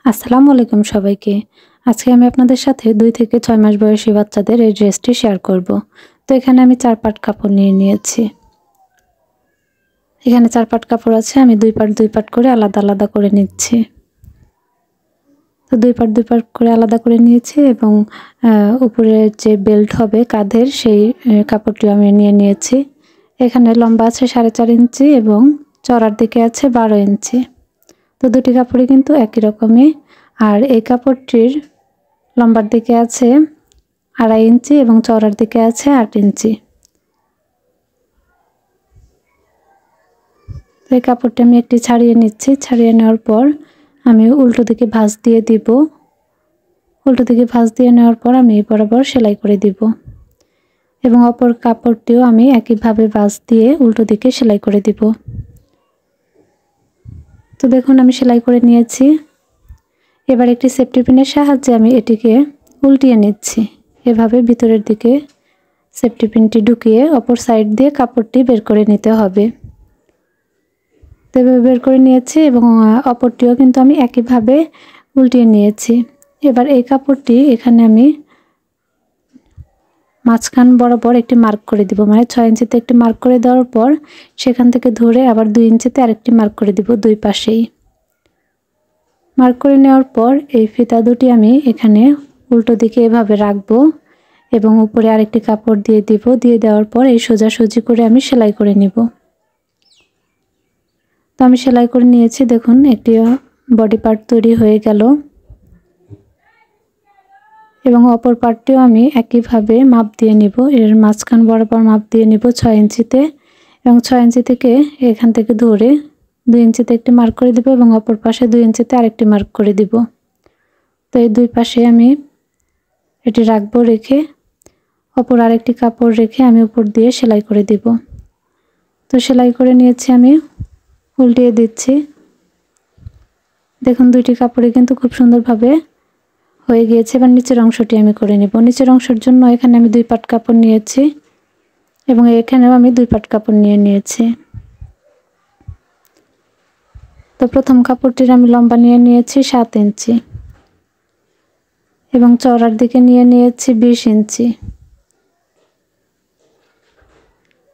আসসালামু আলাইকুম সবাইকে। আজকে আমি আপনাদের সাথে 2 থেকে 6 মাস বয়সী বাচ্চাদের এই ড্রেসটি শেয়ার করব। তো এখানে আমি 4 পাট কাপড় নিয়ে নিয়েছি। এখানে 4 পাট কাপড় আছে, আমি 2 পাট করে আলাদা আলাদা করে নিচ্ছি। তো 2 পাট করে আলাদা করে নিয়েছি এবং উপরে যে বেল্ট হবে কাঁধের সেই কাপড়টি আমি নিয়ে নিয়েছি। এখানে লম্বা আছে 4.5 ইঞ্চি এবং চওড়ার দিকে আছে 12 ইঞ্চি। তো দুটি কাপড়ই কিন্তু একই রকমই। আর এই কাপড়টির লম্বার দিকে আছে 2.5 ইঞ্চি এবং চওড়ার দিকে আছে 8 ইঞ্চি। তো এই কাপড়টা আমি একটি ছাড়িয়ে নিচ্ছি। ছাড়িয়ে নেওয়ার পর আমি উল্টো দিকে ভাঁজ দিয়ে দিব। উল্টো দিকে ভাঁজ দিয়ে নেওয়ার পর আমি বরাবর সেলাই করে দিব এবং অপর কাপড়টিও আমি একইভাবে ভাঁজ দিয়ে উল্টো দিকে সেলাই করে দিব। তো দেখুন আমি সেলাই করে নিয়েছি। এবার একটি সেফটি পিনের সাহায্যে আমি এটিকে উল্টিয়ে নিচ্ছি। এভাবে ভিতরের দিকে সেফটি পিনটি ঢুকিয়ে অপর সাইড দিয়ে কাপড়টি বের করে নিতে হবে। তো এভাবে বের করে নিয়েছি এবং অপরটিও কিন্তু আমি একইভাবে উল্টিয়ে নিয়েছি। এবার এই কাপড়টি এখানে আমি মাঝখান বরাবর একটি মার্ক করে দিব, মানে 6 ইঞ্চিতে একটি মার্ক করে দেওয়ার পর সেখান থেকে ধরে আবার 2 ইঞ্চিতে আরেকটি মার্ক করে দিব দুই পাশেই। মার্ক করে নেওয়ার পর এই ফিতা দুটি আমি এখানে উল্টো দিকে এভাবে রাখবো এবং উপরে আরেকটি কাপড় দিয়ে দিব। দিয়ে দেওয়ার পর এই সোজাসুজি করে আমি সেলাই করে নিব। তো আমি সেলাই করে নিয়েছি। দেখুন একটি বডি পার্ট তৈরি হয়ে গেল এবং অপর পার্টটিও আমি একইভাবে মাপ দিয়ে নিব। এর মাঝখান বরাবর মাপ দিয়ে নিব 6 ইঞ্চিতে এবং 6 ইঞ্চি থেকে এখান থেকে ধরে 2 ইঞ্চিতে একটি মার্ক করে দিব এবং অপর পাশে 2 ইঞ্চিতে আরেকটি মার্ক করে দিব। তো এই দুই পাশে আমি এটি রাখবো, রেখে অপর আরেকটি কাপড় রেখে আমি উপর দিয়ে সেলাই করে দিব। তো সেলাই করে নিয়েছি, আমি উল্টিয়ে দিচ্ছি। দেখুন দুইটি কাপড়ে কিন্তু খুব সুন্দরভাবে হয়ে গিয়েছে। এবার নিচের অংশটি আমি করে নেব। নিচের অংশের জন্য এখানে আমি 2 পাট কাপড় নিয়েছি এবং এখানেও আমি 2 পাট কাপড় নিয়ে নিয়েছি। তো প্রথম কাপড়টির আমি লম্বা নিয়ে নিয়েছি 7 ইঞ্চি এবং চওড়ার দিকে নিয়ে নিয়েছি 20 ইঞ্চি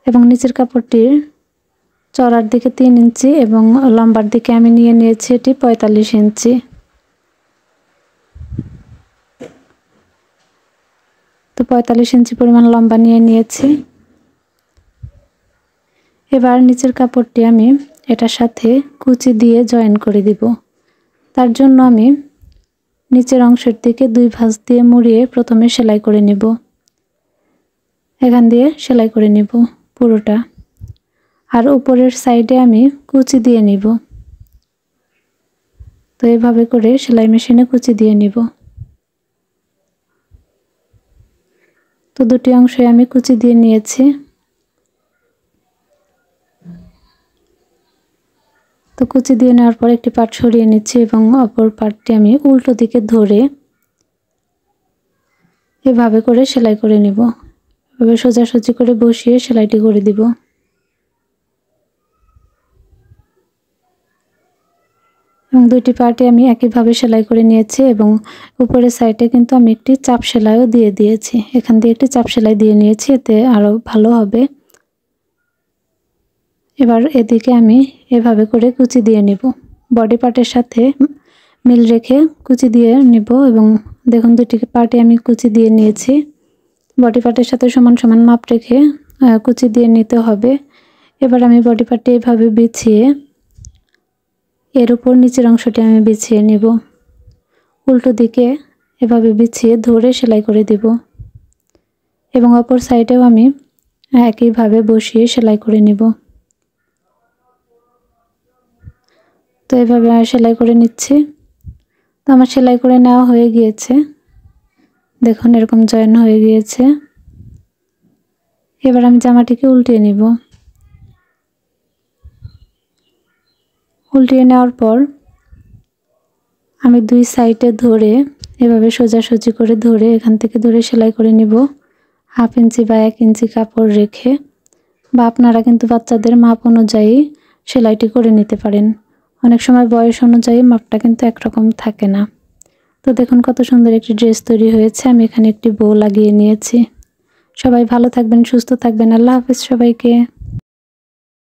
এবং নিচের কাপড়টির চওড়ার দিকে 3 ইঞ্চি এবং লম্বার দিকে আমি নিয়ে নিয়েছি এটি 45 ইঞ্চি। তো 45 ইঞ্চি পরিমাণ লম্বা নিয়ে নিয়েছি। এবার নিচের কাপড়টি আমি এটার সাথে কুচি দিয়ে জয়েন করে দিব। তার জন্য আমি নিচের অংশের দিকে 2 ভাঁজ দিয়ে মুড়িয়ে প্রথমে সেলাই করে নেব। এখান দিয়ে সেলাই করে নেব পুরোটা, আর উপরের সাইডে আমি কুচি দিয়ে নিব। তো এভাবে করে সেলাই মেশিনে কুচি দিয়ে নিব। তো দুটি অংশে আমি কুচি দিয়ে নিয়েছি। তো কুচি দিয়ে নেওয়ার পর একটি পাট সরিয়ে নিচ্ছি এবং অপর পাটটি আমি উল্টো দিকে ধরে এভাবে করে সেলাই করে নিব। এভাবে সোজাসুজি করে বসিয়ে সেলাইটি করে দিব। এবং দুইটি পার্টে আমি একইভাবে সেলাই করে নিয়েছি এবং উপরের সাইডে কিন্তু আমি একটি চাপ সেলাইও দিয়ে দিয়েছি। এখান দিয়ে একটি চাপ সেলাই দিয়ে নিয়েছি, এতে আরো ভালো হবে। এবার এদিকে আমি এভাবে করে কুচি দিয়ে নিব, বডি পার্টের সাথে মিল রেখে কুচি দিয়ে নিব। এবং দেখুন দুটি পার্টে আমি কুচি দিয়ে নিয়েছি। বডি পার্টের সাথে সমান সমান মাপ রেখে কুচি দিয়ে নিতে হবে। এবার আমি বডি পার্টটি এভাবে বিছিয়ে এর উপর নিচের অংশটি আমি বিছিয়ে নিব। উল্টো দিকে এভাবে বিছিয়ে ধরে সেলাই করে দিব এবং অপর সাইডেও আমি একইভাবে বসিয়ে সেলাই করে নিব। তো এভাবে আমি সেলাই করে নিচ্ছি। তো আমার সেলাই করে নেওয়া হয়ে গিয়েছে। দেখুন এরকম জয়েন হয়ে গিয়েছে। এবার আমি জামাটিকে উল্টিয়ে নিব। উল্টিয়ে নেওয়ার পর আমি 2 সাইডে ধরে এভাবে সোজাসুজি করে ধরে এখান থেকে ধরে সেলাই করে নিব। 1/2 ইঞ্চি বা 1 ইঞ্চি কাপড় রেখে, বা আপনারা কিন্তু বাচ্চাদের মাপ অনুযায়ী সেলাইটি করে নিতে পারেন। অনেক সময় বয়স অনুযায়ী মাপটা কিন্তু একরকম থাকে না। তো দেখুন কত সুন্দর একটি ড্রেস তৈরি হয়েছে। আমি এখানে একটি বো লাগিয়ে নিয়েছি। সবাই ভালো থাকবেন, সুস্থ থাকবেন। আল্লাহ হাফেজ সবাইকে।